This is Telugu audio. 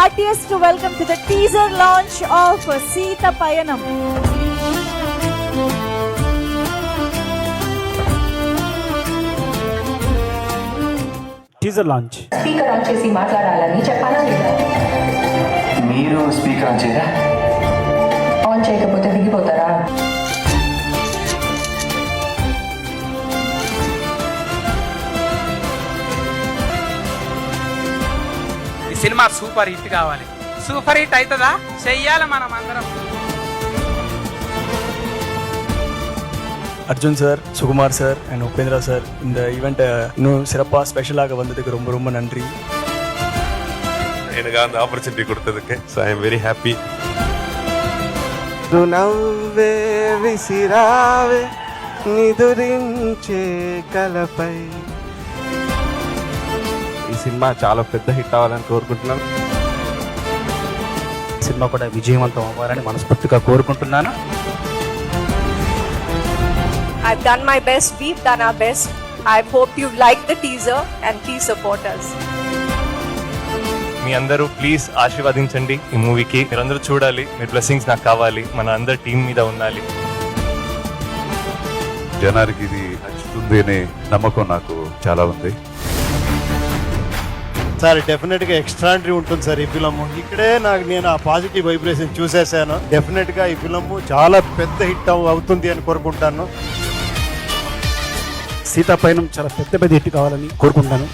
heartiest welcome to the teaser launch of Seetha Payanam. Teaser launch. Speaker on చేసి మాట్లాడాలని చెప్పాలా లేదా? మీరు స్పీకర్ ఆన్ చేయరా? ఆన్ చేయకపోతే దిగిపోతారా? ఈ సినిమా సూపర్ హిట్ కావాలి. సూపర్ హిట్ అవుతుందా? చెయ్యాలి మనం అందరం. Arjun sir, Sukumar sir and Upendra sir இந்த ஈவெண்ட்டை இன்னும் சிறப்பாக ஸ்பெஷலாக வந்ததுக்கு ரொம்ப ரொம்ப நன்றி. எனக்கு அந்த ஆப்பர்ச்சுனிட்டி கொடுத்ததுக்கு so I am very happy. నవ్వే విసిరావే నిదురించే కలపై. ఈ సినిమా చాలా పెద్ద హిట్ అవ్వాలని కోరుకుంటున్నాను. సినిమా కూడా విజయవంతం అవ్వాలని మనస్ఫూర్తిగా కోరుకుంటున్నాను. I've done my best, we've done our best. I hope you like the teaser and please support us. మీ అందరూ ప్లీజ్ ఆశీర్వదించండి ఈ మూవీకి. మీరందరూ చూడాలి, మీ బ్లెస్సింగ్స్ నాకు కావాలి, మన అందరి టీం మీద ఉండాలి. జనానికి ఇది నచ్చుతుంది అనే నమ్మకం నాకు చాలా ఉంది. సార్ డెఫినెట్గా ఎక్స్ట్రాండరీ ఉంటుంది సార్ ఈ ఫిలమ్. ఇక్కడే నేను ఆ పాజిటివ్ వైబ్రేషన్ చూసేసాను. డెఫినెట్గా ఈ ఫిలమ్ చాలా పెద్ద హిట్ అవుతుంది అని కోరుకుంటాను. సీతా పయనం చాలా పెద్ద హిట్ కావాలని కోరుకుంటాను.